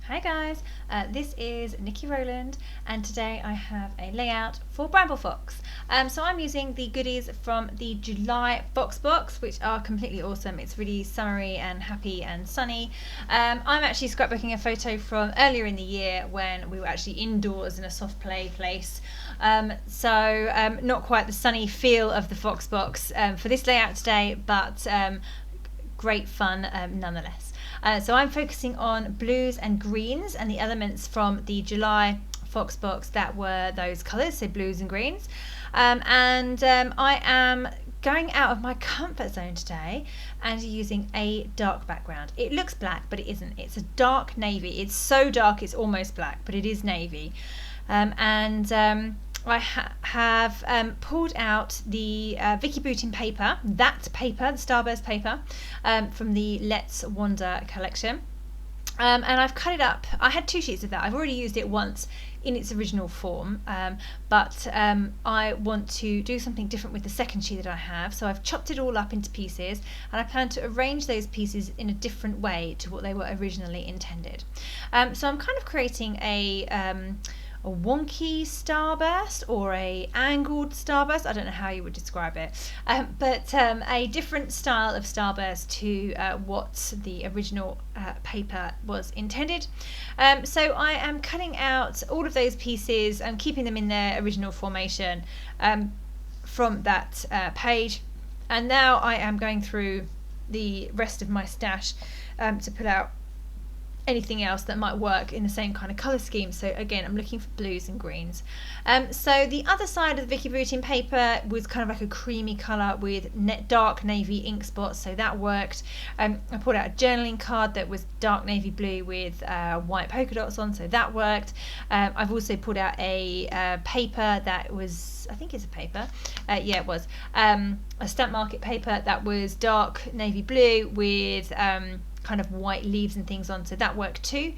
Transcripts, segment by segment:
Hi guys, this is Niki Rowland and today I have a layout for Bramble Fox. So I'm using the goodies from the July Fox box, which are completely awesome. It's really summery and happy and sunny. I'm actually scrapbooking a photo from earlier in the year when we were actually indoors in a soft play place. Not quite the sunny feel of the Fox box for this layout today, but great fun nonetheless. So I'm focusing on blues and greens and the elements from the July Fox box that were those colours, so blues and greens. I am going out of my comfort zone today and using a dark background. It looks black, but it isn't. It's a dark navy. It's so dark it's almost black, but it is navy. I have pulled out the Vicki Boutin paper, the starburst paper, from the Let's Wander collection. And I've cut it up. I had 2 sheets of that. I've already used it once in its original form, but I want to do something different with the second sheet that I have. So I've chopped it all up into pieces, and I plan to arrange those pieces in a different way to what they were originally intended. So I'm kind of creating a wonky starburst or a angled starburst. I don't know how you would describe it, but a different style of starburst to what the original paper was intended. So I am cutting out all of those pieces and keeping them in their original formation from that page, and now I am going through the rest of my stash to pull out anything else that might work in the same kind of colour scheme. So again, I'm looking for blues and greens. So the other side of the Vicki Boutin paper was kind of like a creamy colour with dark navy ink spots, so that worked. I pulled out a journaling card that was dark navy blue with white polka dots on, so that worked. I've also pulled out a paper that was, I think it's a paper, yeah it was, a stamp market paper that was dark navy blue with kind of white leaves and things on, so that worked too.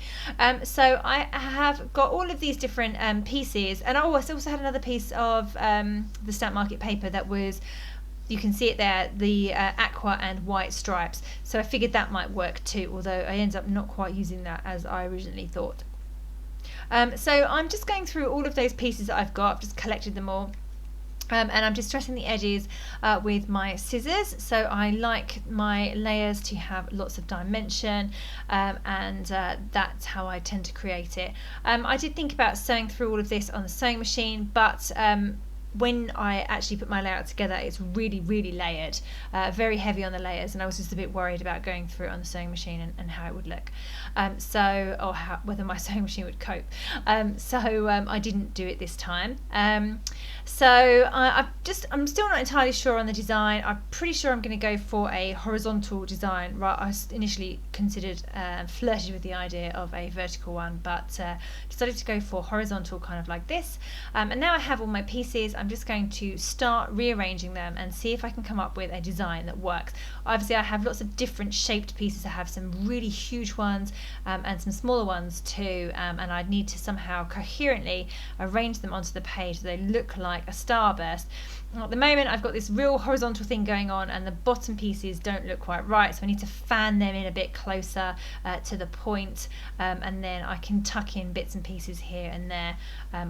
So I have got all of these different pieces, and I also had another piece of the stamp market paper that was, you can see it there, the aqua and white stripes, so I figured that might work too, although I ended up not quite using that as I originally thought. So I'm just going through all of those pieces that I've got. I've just collected them all. And I'm just dressing the edges with my scissors, so I like my layers to have lots of dimension, and that's how I tend to create it. I did think about sewing through all of this on the sewing machine, but when I actually put my layout together, it's really layered, very heavy on the layers, and I was just a bit worried about going through it on the sewing machine and how it would look, whether my sewing machine would cope. I didn't do it this time. I'm still not entirely sure on the design. I'm pretty sure I'm going to go for a horizontal design. Right, I initially considered flirted with the idea of a vertical one, but decided to go for horizontal, kind of like this. And now I have all my pieces. I'm just going to start rearranging them and see if I can come up with a design that works. Obviously I have lots of different shaped pieces. I have some really huge ones and some smaller ones too, and I'd need to somehow coherently arrange them onto the page so they look like a starburst. At the moment I've got this real horizontal thing going on, and the bottom pieces don't look quite right, so I need to fan them in a bit closer to the point, and then I can tuck in bits and pieces here and there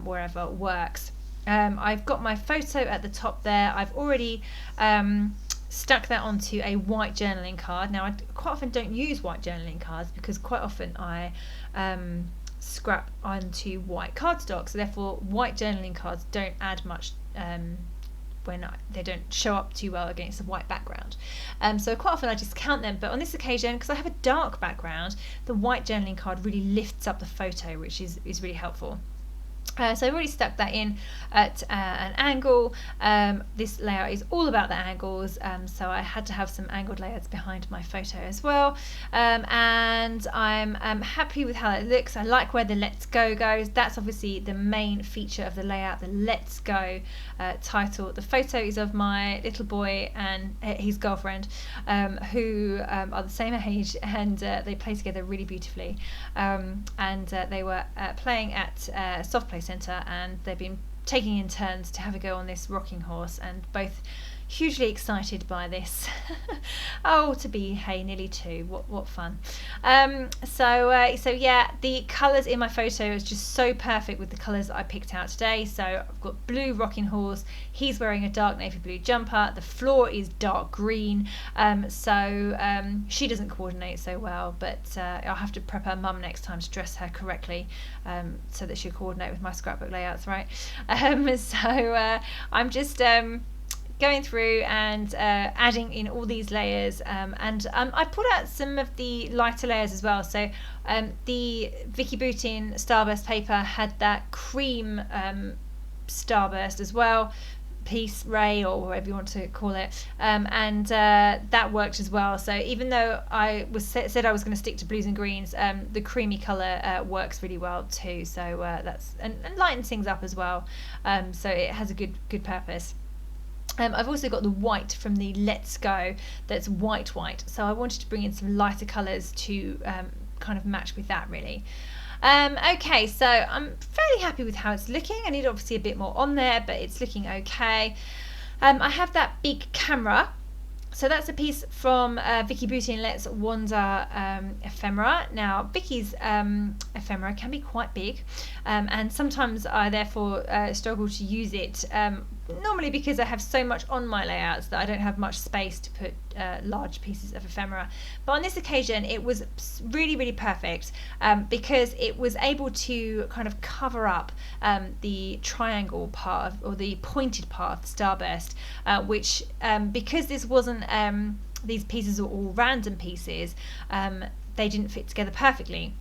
wherever works. I've got my photo at the top there. I've already stuck that onto a white journaling card. Now I quite often don't use white journaling cards because quite often I scrap onto white cardstock, so therefore white journaling cards don't add much they don't show up too well against a white background. So quite often I discount them, but on this occasion, because I have a dark background, the white journaling card really lifts up the photo, which is really helpful. So I've already stuck that in at an angle. This layout is all about the angles, so I had to have some angled layouts behind my photo as well. And I'm happy with how it looks. I like where the Let's Go goes. That's obviously the main feature of the layout, the Let's Go title. The photo is of my little boy and his girlfriend, who are the same age, and they play together really beautifully. They were playing at Soft Play Centre, and they've been taking in turns to have a go on this rocking horse, and both hugely excited by this. Oh, to be nearly 2, what fun. So yeah, the colours in my photo is just so perfect with the colours I picked out today. So I've got blue rocking horse, he's wearing a dark navy blue jumper, the floor is dark green, she doesn't coordinate so well, but I'll have to prep her mum next time to dress her correctly, so that she'll coordinate with my scrapbook layouts, right? I'm just going through and adding in all these layers, and I put out some of the lighter layers as well. So the Vicki Boutin starburst paper had that cream starburst as well, piece, ray, or whatever you want to call it, and that worked as well. So even though I said I was going to stick to blues and greens, the creamy colour works really well too. So that's and lightens things up as well. So it has a good purpose. I've also got the white from the Let's Go, that's white, so I wanted to bring in some lighter colours to kind of match with that, really. Okay, so I'm fairly happy with how it's looking. I need obviously a bit more on there, but it's looking okay. I have that big camera. So that's a piece from Vicki Boutin Let's Wander ephemera. Now, Vicki's ephemera can be quite big, and sometimes I therefore struggle to use it, normally because I have so much on my layouts that I don't have much space to put large pieces of ephemera. But on this occasion it was really perfect, because it was able to kind of cover up the triangle part or the pointed part of the starburst, which because this wasn't these pieces are all random pieces, they didn't fit together perfectly.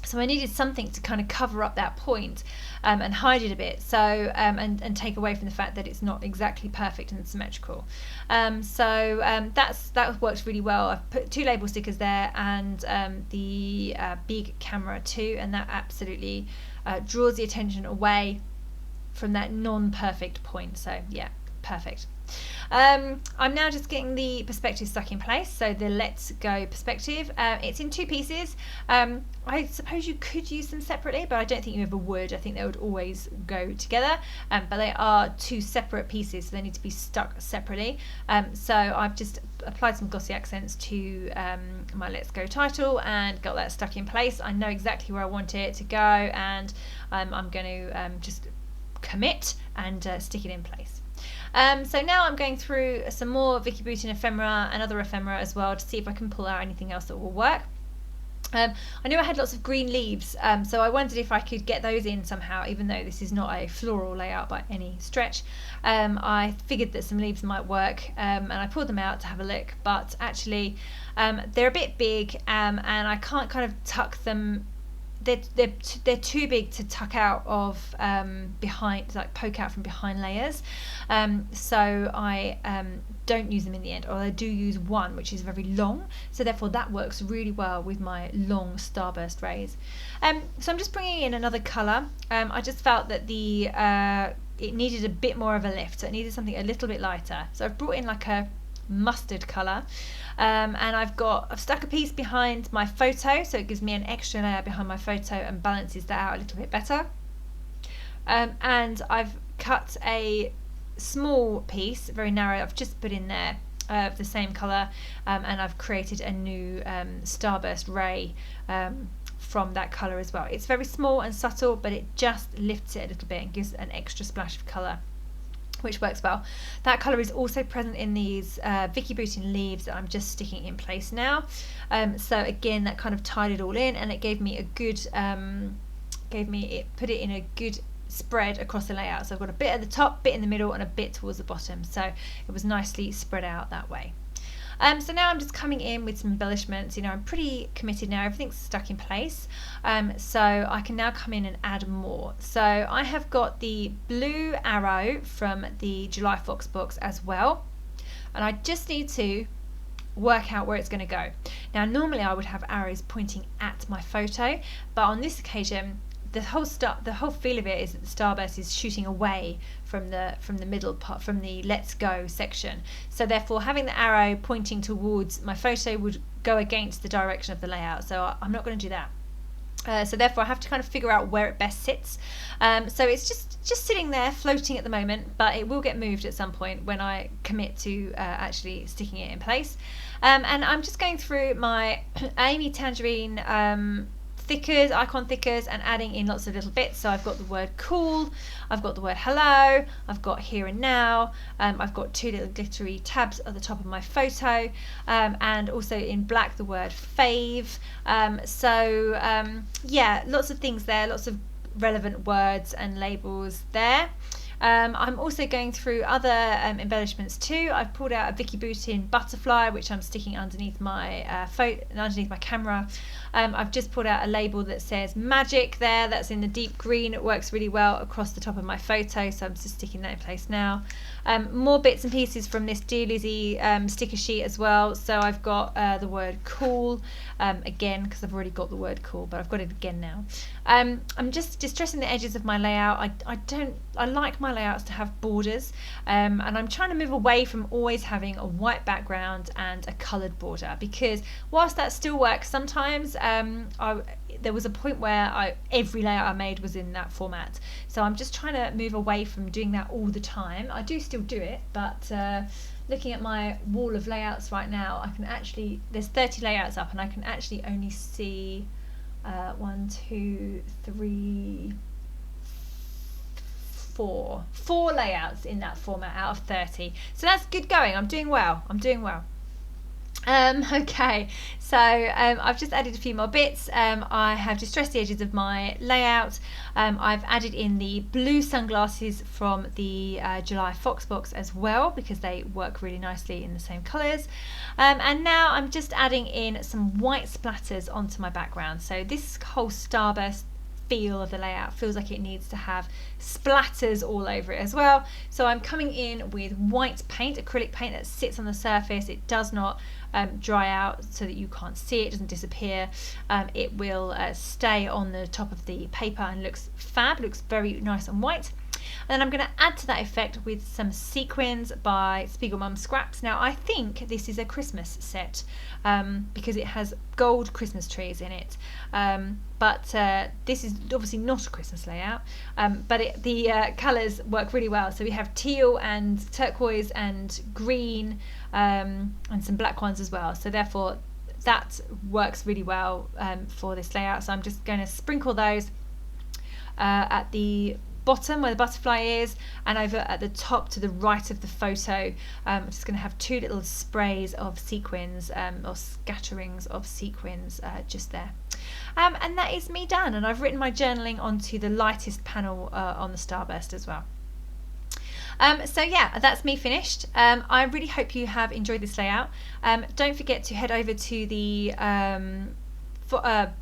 So I needed something to kind of cover up that point, and hide it a bit, so and take away from the fact that it's not exactly perfect and symmetrical. That works really well. I've put 2 label stickers there, and the big camera too, and that absolutely draws the attention away from that non-perfect point. So yeah, perfect. I'm now just getting the perspective stuck in place, so the Let's Go perspective. It's in 2 pieces. I suppose you could use them separately, but I don't think you ever would. I think they would always go together, but they are 2 separate pieces, so they need to be stuck separately. So I've just applied some glossy accents to my Let's Go title and got that stuck in place. I know exactly where I want it to go, and I'm going to just commit and stick it in place. So now I'm going through some more Vicki Boutin ephemera and other ephemera as well to see if I can pull out anything else that will work. I knew I had lots of green leaves, so I wondered if I could get those in somehow, even though this is not a floral layout by any stretch. I figured that some leaves might work, and I pulled them out to have a look, but actually they're a bit big, and I can't kind of tuck them. They're too big to tuck out of behind, like poke out from behind layers, so I don't use them in the end, or I do use one which is very long, so therefore that works really well with my long starburst rays. So I'm just bringing in another colour. I just felt that it needed a bit more of a lift, so it needed something a little bit lighter, so I've brought in like a mustard colour, and I've stuck a piece behind my photo, so it gives me an extra layer behind my photo and balances that out a little bit better, and I've cut a small piece, very narrow, I've just put in there of the same colour, and I've created a new starburst ray from that colour as well. It's very small and subtle, but it just lifts it a little bit and gives an extra splash of colour, which works well. That colour is also present in these Vicki Boutin leaves that I'm just sticking in place now. So again, that kind of tied it all in, and it gave me a good, put it in a good spread across the layout. So I've got a bit at the top, bit in the middle, and a bit towards the bottom. So it was nicely spread out that way. So now I'm just coming in with some embellishments. You know, I'm pretty committed now, everything's stuck in place, so I can now come in and add more. So I have got the blue arrow from the July Fox box as well, and I just need to work out where it's going to go. Now normally I would have arrows pointing at my photo, but on this occasion the whole feel of it is that the starburst is shooting away from the middle part, from the Let's Go section. So therefore, having the arrow pointing towards my photo would go against the direction of the layout. So I'm not going to do that. So therefore I have to kind of figure out where it best sits. So it's just sitting there floating at the moment, but it will get moved at some point when I commit to actually sticking it in place. And I'm just going through my Amy Tangerine icon thickers and adding in lots of little bits. So I've got the word cool, I've got the word hello, I've got here and now, I've got 2 little glittery tabs at the top of my photo, and also in black the word fave. Yeah, lots of things there, lots of relevant words and labels there. I'm also going through other embellishments too. I've pulled out a Vicki Boutin butterfly, which I'm sticking underneath my underneath my camera. I've just pulled out a label that says magic there. That's in the deep green. It works really well across the top of my photo, so I'm just sticking that in place now. More bits and pieces from this Dear Lizzie sticker sheet as well. So I've got the word cool again, because I've already got the word cool, but I've got it again now. I'm just distressing the edges of my layout. I like my layouts to have borders, and I'm trying to move away from always having a white background and a coloured border, because whilst that still works sometimes, there was a point where every layout I made was in that format. So I'm just trying to move away from doing that all the time. I do still do it, but looking at my wall of layouts right now, I can actually, there's 30 layouts up, and I can actually only see 1, 2, 3, 4 layouts in that format out of 30. So that's good going. I'm doing well. Okay, so I've just added a few more bits. I have distressed the edges of my layout. I've added in the blue sunglasses from the July Fox box as well, because they work really nicely in the same colours. And now I'm just adding in some white splatters onto my background. So this whole starburst feel of the layout feels like it needs to have splatters all over it as well. So I'm coming in with white paint, acrylic paint that sits on the surface. It does not dry out so that you can't see it, it doesn't disappear. It will stay on the top of the paper and looks fab, looks very nice and white. And then I'm going to add to that effect with some sequins by Spiegelmom Scraps. Now I think this is a Christmas set because it has gold Christmas trees in it. But this is obviously not a Christmas layout, but the colours work really well. So we have teal and turquoise and green, and some black ones as well. So therefore that works really well for this layout. So I'm just going to sprinkle those at the bottom where the butterfly is, and over at the top to the right of the photo. I'm just going to have 2 little sprays of sequins, or scatterings of sequins just there. And that is me done, and I've written my journaling onto the lightest panel on the starburst as well. So yeah, that's me finished. I really hope you have enjoyed this layout. Don't forget to head over to the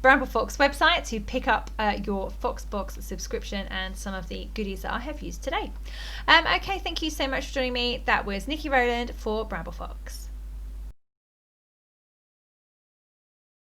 Bramble Fox website to pick up your Foxbox subscription and some of the goodies that I have used today. Okay, thank you so much for joining me. That was Niki Rowland for Bramble Fox.